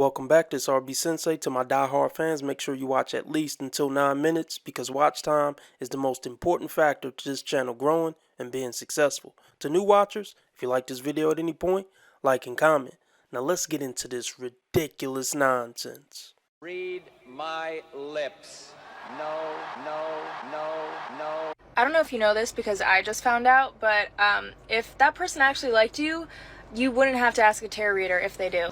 Welcome back, this RB Sensei. To my diehard fans, make sure you watch at least until 9 minutes because watch time is the most important factor to this channel growing and being successful. To new watchers, if you like this video at any point, like and comment. Now let's get into this ridiculous nonsense. Read my lips. No, no, no, no. I don't know if you know this because I just found out, but if that person actually liked you, you wouldn't have to ask a tarot reader if they do.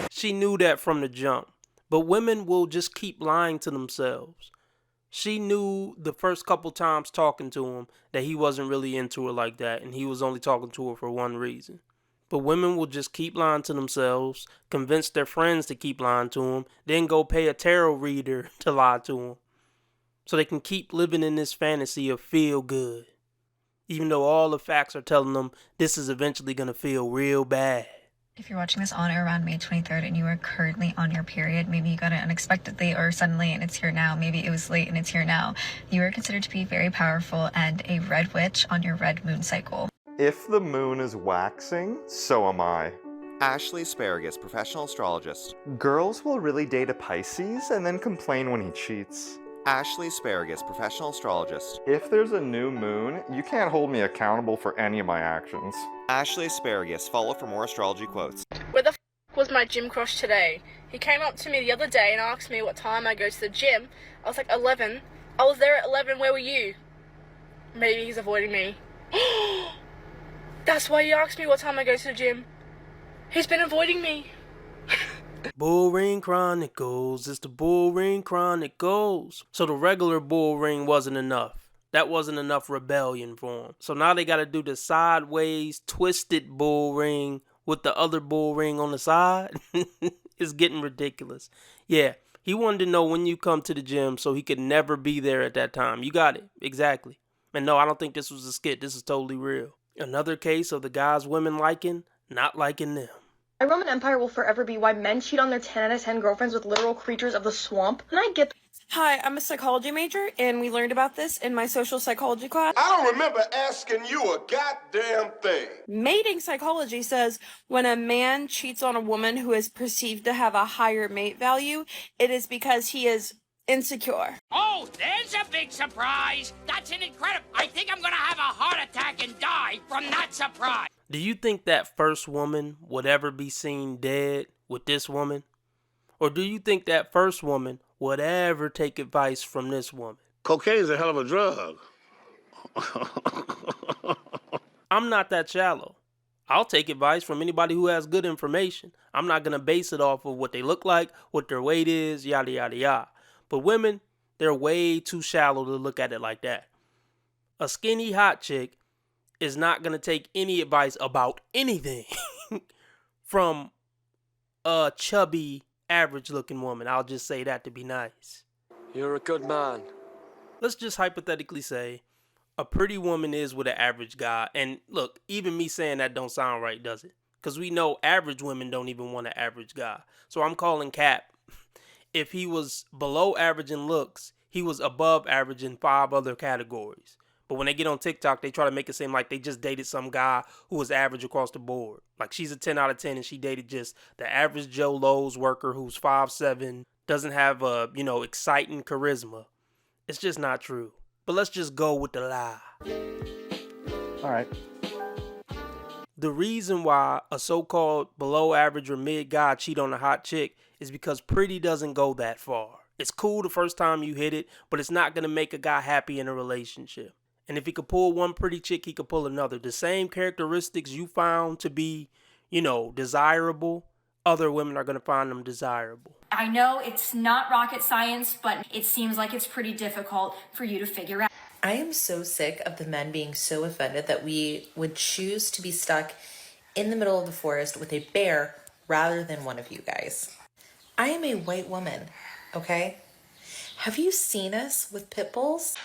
She knew that from the jump, but women will just keep lying to themselves. She knew the first couple times talking to him that he wasn't really into her like that and he was only talking to her for one reason. But women will just keep lying to themselves, convince their friends to keep lying to them, then go pay a tarot reader to lie to them. So they can keep living in this fantasy of feel good. Even though all the facts are telling them this is eventually going to feel real bad. If you're watching this on or around May 23rd and you are currently on your period, maybe you got it unexpectedly or suddenly and it's here now, maybe it was late and it's here now, you are considered to be very powerful and a red witch on your red moon cycle. If the moon is waxing, so am I. Ashley Asparagus, professional astrologist. Girls will really date a Pisces and then complain when he cheats. Ashley Asparagus, professional astrologist. If there's a new moon, you can't hold me accountable for any of my actions. Ashley Asparagus, follow for more astrology quotes. Where the was my gym crush today? He came up to me the other day and asked me what time I go to the gym. I was like, 11. I was there at 11, where were you? Maybe he's avoiding me. That's why he asked me what time I go to the gym. He's been avoiding me. Bull Ring Chronicles, it's the Bull Ring Chronicles. So the regular bull ring wasn't enough. That wasn't enough rebellion for him. So now they got to do the sideways twisted bull ring with the other bull ring on the side. It's getting ridiculous. Yeah, he wanted to know when you come to the gym so he could never be there at that time. You got it, exactly. And no, I don't think this was a skit. This is totally real. Another case of the guys women liking, not liking them. My Roman Empire will forever be why men cheat on their 10 out of 10 girlfriends with literal creatures of the swamp. And I get. Hi, I'm a psychology major, and we learned about this in my social psychology class. I don't remember asking you a goddamn thing. Mating psychology says when a man cheats on a woman who is perceived to have a higher mate value, it is because he is insecure. Oh, there's a big surprise. That's an incredible. I think I'm gonna have a heart attack and die from that surprise. Do you think that first woman would ever be seen dead with this woman? Or do you think that first woman would ever take advice from this woman? Cocaine's a hell of a drug. I'm not that shallow. I'll take advice from anybody who has good information. I'm not going to base it off of what they look like, what their weight is, yada, yada, yada. But women, they're way too shallow to look at it like that. A skinny hot chick is not going to take any advice about anything from a chubby, average-looking woman. I'll just say that to be nice. You're a good man. Let's just hypothetically say a pretty woman is with an average guy. And look, even me saying that don't sound right, does it? Because we know average women don't even want an average guy. So I'm calling cap. If he was below average in looks, he was above average in 5 other categories. But when they get on TikTok, they try to make it seem like they just dated some guy who was average across the board. Like she's a 10 out of 10 and she dated just the average Joe Lowe's worker who's 5'7", doesn't have a, exciting charisma. It's just not true. But let's just go with the lie. All right. The reason why a so-called below average or mid guy cheat on a hot chick is because pretty doesn't go that far. It's cool the first time you hit it, but it's not going to make a guy happy in a relationship. And if he could pull one pretty chick, he could pull another. The same characteristics you found to be, desirable, other women are going to find them desirable. I know it's not rocket science, but it seems like it's pretty difficult for you to figure out. I am so sick of the men being so offended that we would choose to be stuck in the middle of the forest with a bear rather than one of you guys. I am a white woman, okay? Have you seen us with pit bulls?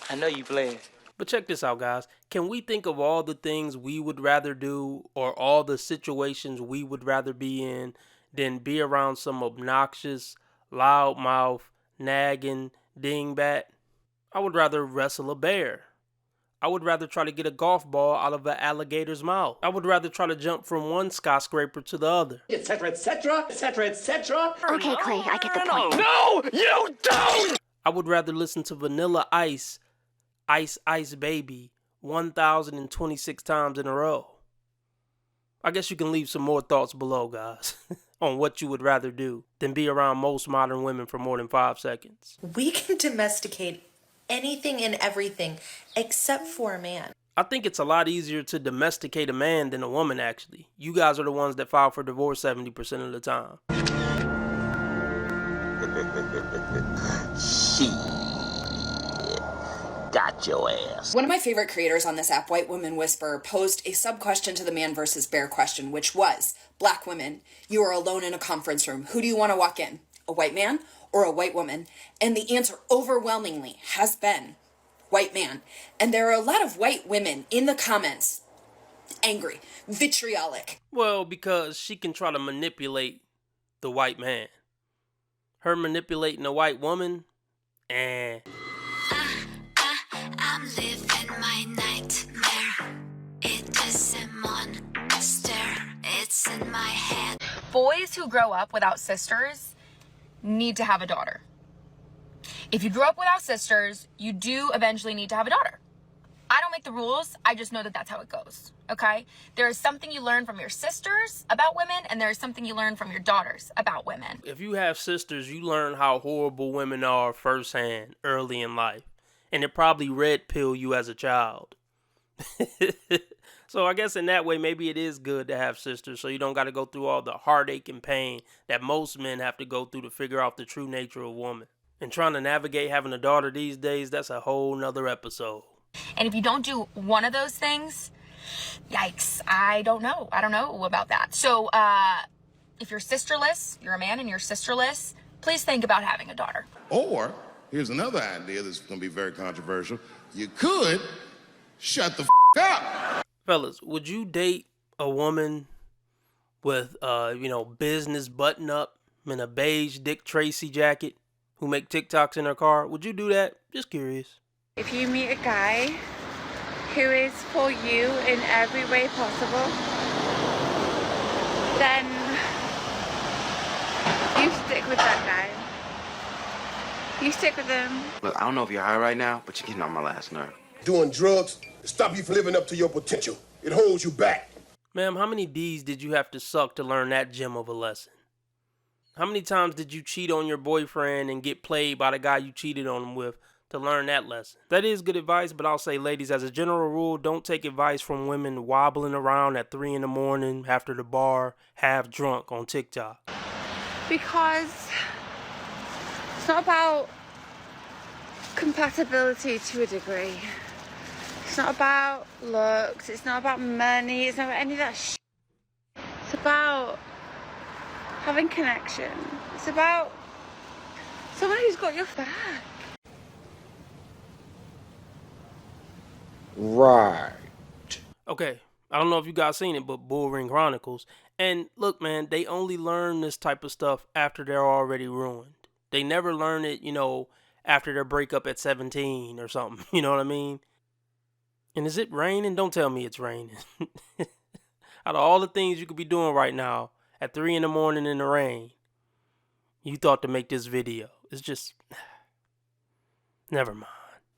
I know you playing. But check this out, guys. Can we think of all the things we would rather do or all the situations we would rather be in than be around some obnoxious, loudmouth, nagging dingbat? I would rather wrestle a bear. I would rather try to get a golf ball out of an alligator's mouth. I would rather try to jump from one skyscraper to the other. Etc., etc., etc., etc. Okay, Clay, I get the point. No, you don't! I would rather listen to Vanilla Ice, Ice Ice Baby, 1,026 times in a row. I guess you can leave some more thoughts below, guys, on what you would rather do than be around most modern women for more than 5 seconds. We can domesticate anything and everything except for a man. I think it's a lot easier to domesticate a man than a woman, actually. You guys are the ones that file for divorce 70% of the time. She got your ass. One of my favorite creators on this app, White Woman Whisper, posed a sub-question to the man versus bear question, which was, Black women, you are alone in a conference room. Who do you want to walk in? A white man or a white woman? And the answer overwhelmingly has been white man. And there are a lot of white women in the comments, angry, vitriolic. Well, because she can try to manipulate the white man. Her manipulating a white woman, I'm living my nightmare. It is a monster. It's in my head. Boys who grow up without sisters need to have a daughter. If you grow up without sisters, you do eventually need to have a daughter. I don't make the rules. I just know that that's how it goes. Okay? There is something you learn from your sisters about women, and there is something you learn from your daughters about women. If you have sisters, you learn how horrible women are firsthand, early in life. And it probably red pill you as a child. So I guess in that way, maybe it is good to have sisters, so you don't got to go through all the heartache and pain that most men have to go through to figure out the true nature of woman. And trying to navigate having a daughter these days, that's a whole nother episode. And if you don't do one of those things, yikes, I don't know about that. So if you're sisterless, you're a man and you're sisterless, please think about having a daughter. Or, here's another idea that's going to be very controversial. You could shut the up. Fellas, would you date a woman with, business button up and a beige Dick Tracy jacket who make TikToks in her car? Would you do that? Just curious. If you meet a guy who is for you in every way possible, then you stick with that guy. You stick with him. Look, I don't know if you're high right now, but you're getting on my last nerve. Doing drugs to stop you from living up to your potential. It holds you back. Ma'am, how many D's did you have to suck to learn that gem of a lesson? How many times did you cheat on your boyfriend and get played by the guy you cheated on him with to learn that lesson? That is good advice, but I'll say, ladies, as a general rule, don't take advice from women wobbling around at 3 a.m. after the bar, half drunk on TikTok. Because it's not about compatibility to a degree. It's not about looks, it's not about money, it's not about any of that shit. It's about having connection. It's about someone who's got your back. Right. Okay, I don't know if you guys seen it, but Bull Ring Chronicles. And look, man, they only learn this type of stuff after they're already ruined. They never learn it, after their breakup at 17 or something. You know what I mean? And is it raining? Don't tell me it's raining. Out of all the things you could be doing right now at 3 a.m. in the rain, you thought to make this video. It's just... never mind.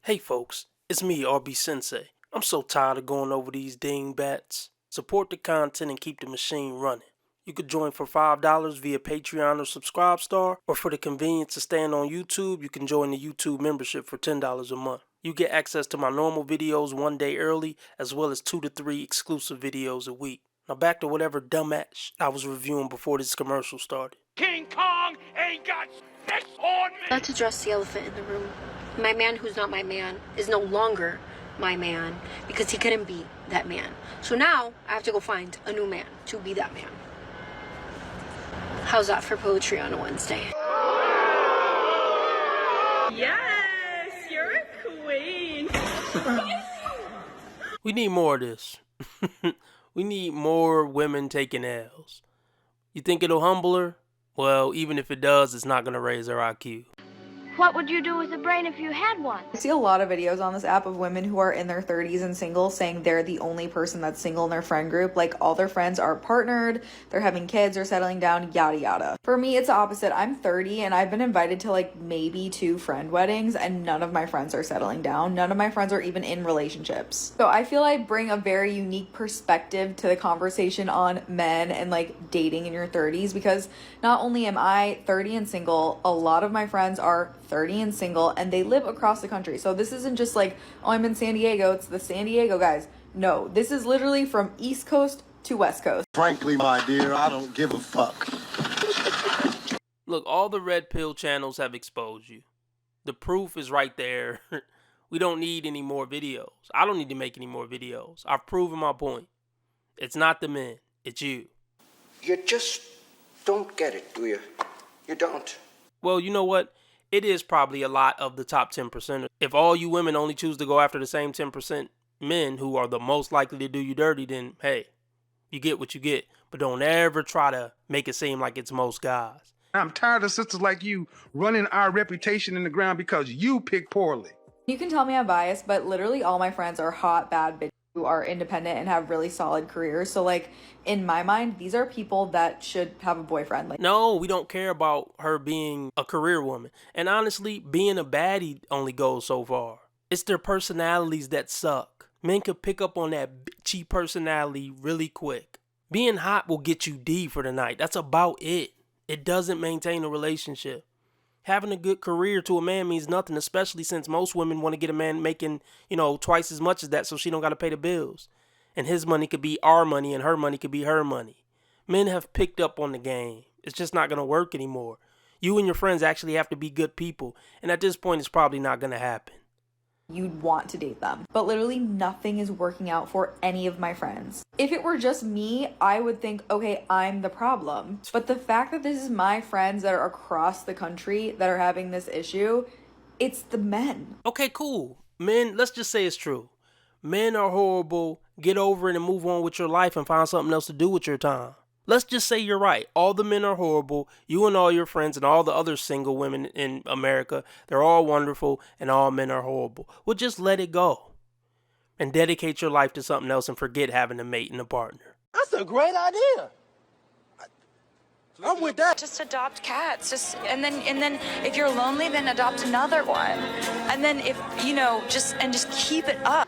Hey, folks. It's me, RB Sensei. I'm so tired of going over these dingbats. Support the content and keep the machine running. You could join for $5 via Patreon or Subscribestar, or for the convenience of staying on YouTube, you can join the YouTube membership for $10 a month. You get access to my normal videos 1 day early, as well as 2 to 3 exclusive videos a week. Now back to whatever dumbass I was reviewing before this commercial started. King Kong ain't got this on me! Let's address the elephant in the room. My man who's not my man is no longer my man because he couldn't be that man. So now I have to go find a new man to be that man. How's that for poetry on a Wednesday? Yes, you're a queen. We need more of this. We need more women taking L's. You think it'll humble her? Well, even if it does, it's not going to raise her IQ. What would you do with a brain if you had one? I see a lot of videos on this app of women who are in their 30s and single saying they're the only person that's single in their friend group. Like all their friends are partnered, they're having kids or settling down, yada yada. For me, it's the opposite. I'm 30 and I've been invited to like maybe 2 friend weddings and none of my friends are settling down. None of my friends are even in relationships. So I feel I bring a very unique perspective to the conversation on men and like dating in your 30s, because not only am I 30 and single, a lot of my friends are 30 and single and they live across the country. So this isn't just like, oh, I'm in San Diego, it's the San Diego guys. No, this is literally from East Coast to West Coast. Frankly, my dear, I don't give a fuck. Look, all the red pill channels have exposed you. The proof is right there. We don't need any more videos. I don't need to make any more videos. I've proven my point. It's not the men, it's you. You just don't get it, do you? You don't. Well, you know what? It is probably a lot of the top 10%. If all you women only choose to go after the same 10% men who are the most likely to do you dirty, then hey, you get what you get. But don't ever try to make it seem like it's most guys. I'm tired of sisters like you running our reputation in the ground because you pick poorly. You can tell me I'm biased, but literally all my friends are hot, bad bitches who are independent and have really solid careers. So like in my mind, these are people that should have a boyfriend. Like, no, we don't care about her being a career woman. And honestly, being a baddie only goes so far. It's their personalities that suck. Men can pick up on that bitchy personality really quick. Being hot will get you D for the night. That's about it. It doesn't maintain a relationship. Having a good career to a man means nothing, especially since most women want to get a man making, twice as much as that so she don't got to pay the bills. And his money could be our money and her money could be her money. Men have picked up on the game. It's just not going to work anymore. You and your friends actually have to be good people. And at this point, it's probably not going to happen. You'd want to date them. But literally nothing is working out for any of my friends. If it were just me, I would think, okay, I'm the problem. But the fact that this is my friends that are across the country that are having this issue, it's the men. Okay, cool. Men, let's just say it's true. Men are horrible. Get over it and move on with your life and find something else to do with your time. Let's just say you're right. All the men are horrible. You and all your friends and all the other single women in America, they're all wonderful and all men are horrible. Well, just let it go and dedicate your life to something else and forget having a mate and a partner. That's a great idea. I'm with that. Just adopt cats. And then if you're lonely, then adopt another one. And then if just keep it up.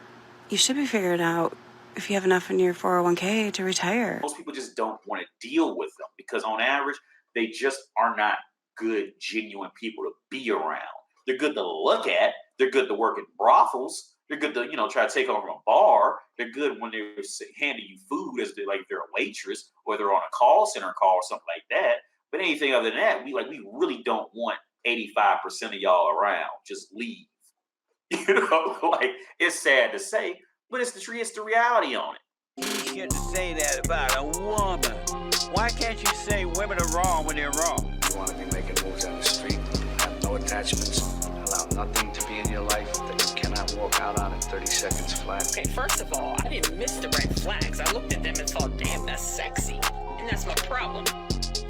You should be figuring out if you have enough in your 401k to retire. Most people just don't want to deal with them because on average, they just are not good, genuine people to be around. They're good to look at. They're good to work in brothels. They're good to, try to take over a bar. They're good when they're handing you food as they're a waitress or they're on a call center call or something like that. But anything other than that, we really don't want 85% of y'all around. Just leave. It's sad to say, but it's the reality on it. You get to say that about a woman. Why can't you say women are wrong when they're wrong? You want to be making moves on the street, have no attachments, allow nothing to be in your life that you cannot walk out on in 30 seconds flat. Okay, first of all, I didn't miss the red flags. I looked at them and thought, damn, that's sexy. And that's my problem.